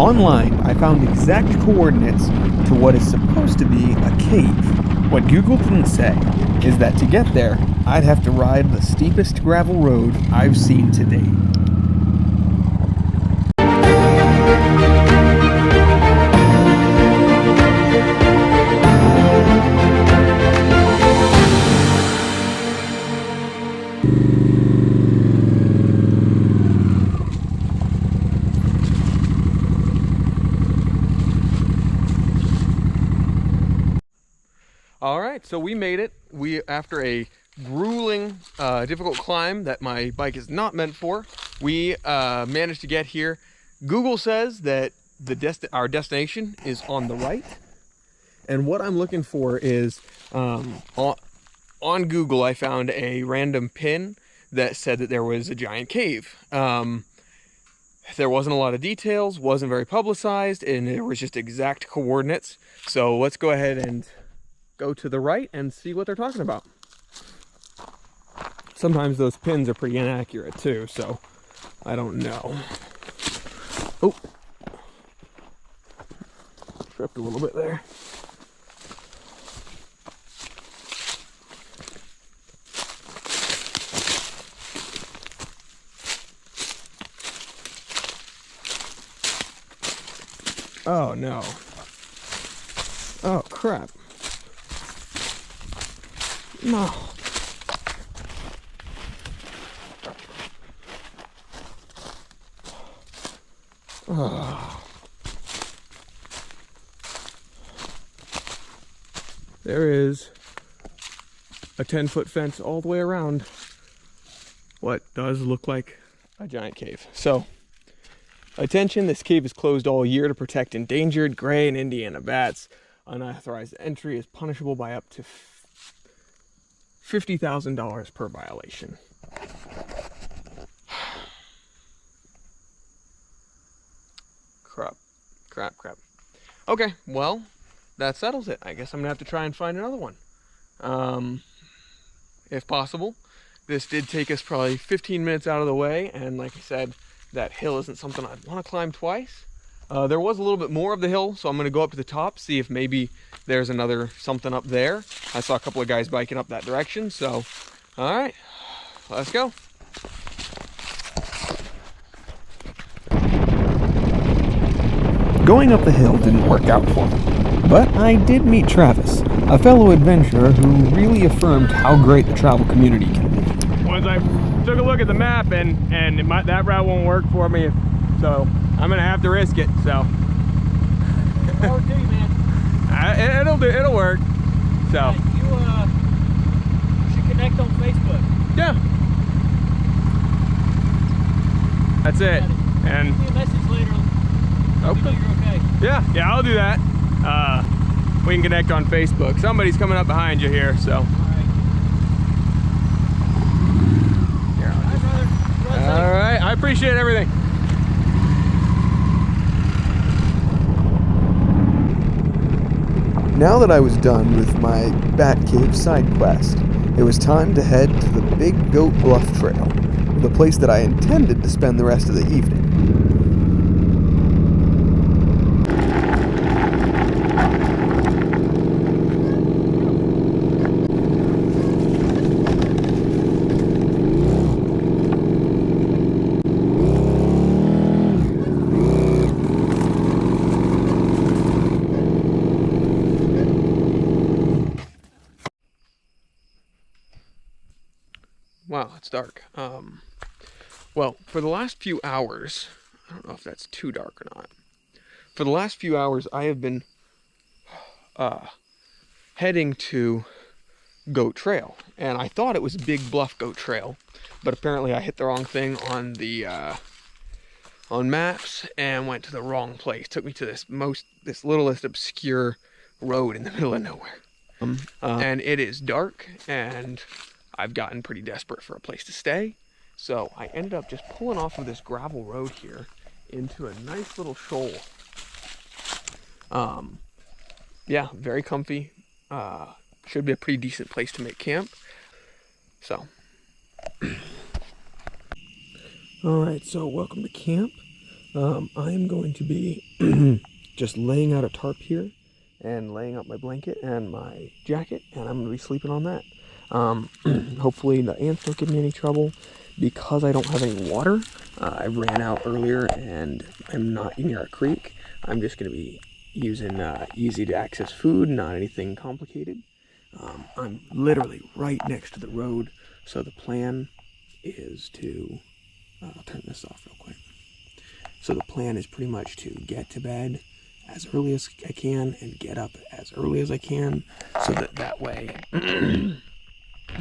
Online, I found exact coordinates to what is supposed to be a cave. What Google didn't say is that to get there, I'd have to ride the steepest gravel road I've seen to date. All right, so we made it. After a grueling, difficult climb that my bike is not meant for, we managed to get here. Google says that our destination is on the right, and what I'm looking for is on Google I found a random pin that said that there was a giant cave. There wasn't a lot of details, wasn't very publicized, and it was just exact coordinates. So let's go ahead and go to the right and see what they're talking about. Sometimes those pins are pretty inaccurate too, so I don't know. Oh, tripped a little bit there. Oh no. Oh crap. No. Oh. There is a 10-foot fence all the way around what does look like a giant cave. So, attention, this cave is closed all year to protect endangered gray and Indiana bats. Unauthorized entry is punishable by up to $50,000 per violation. Crap. Okay, well, that settles it. I guess I'm gonna have to try and find another one. If possible. This did take us probably 15 minutes out of the way, and like I said, that hill isn't something I'd want to climb twice. There was a little bit more of the hill, so I'm gonna go up to the top, see if maybe there's another something up there. I saw a couple of guys biking up that direction, so all right, let's go. Going up the hill didn't work out for me, but I did meet Travis, a fellow adventurer who really affirmed how great the travel community can be. Once I took a look at the map and that route won't work for me, so I'm gonna have to risk it. So Power to you, man. It'll work. So you should connect on Facebook. Yeah, that's it. And Send me a message later. Let me know you're okay. Yeah, I'll do that. We can connect on Facebook. Somebody's coming up behind you here, so. All right. Here, All right, brother. all right, I appreciate everything. Now that I was done with my Bat Cave side quest, it was time to head to the Big Goat Bluff Trail, the place that I intended to spend the rest of the evening. Wow, it's dark. Well, for the last few hours, I don't know if that's too dark or not. For the last few hours, I have been heading to Goat Trail, and I thought it was Big Bluff Goat Trail, but apparently I hit the wrong thing on the on maps and went to the wrong place. Took me to this littlest obscure road in the middle of nowhere, and it is dark, and I've gotten pretty desperate for a place to stay, so I ended up just pulling off of this gravel road here into a nice little shoal. Yeah, very comfy. Should be a pretty decent place to make camp. So, all right, so welcome to camp. I am going to be just laying out a tarp here and laying out my blanket and my jacket, and I'm going to be sleeping on that. Hopefully the ants don't give me any trouble. Because I don't have any water, I ran out earlier and I'm not near a creek. I'm just going to be using easy to access food, not anything complicated. I'm literally right next to the road, so the plan is to, I'll turn this off real quick. So the plan is pretty much to get to bed as early as I can and get up as early as I can, so that way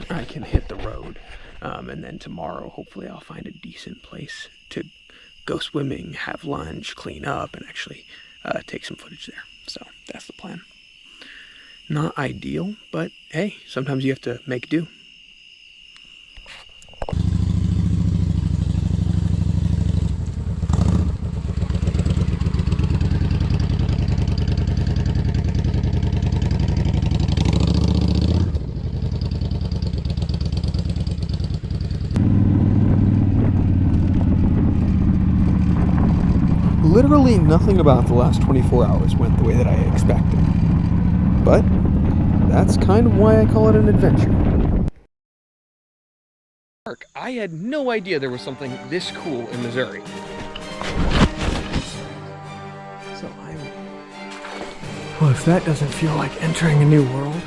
I can hit the road. And then tomorrow, hopefully I'll find a decent place to go swimming, have lunch, clean up, and actually take some footage there. So that's the plan. Not ideal, but hey, sometimes you have to make do. Literally nothing about the last 24 hours went the way that I expected. But that's kind of why I call it an adventure. I had no idea there was something this cool in Missouri. So well, if that doesn't feel like entering a new world.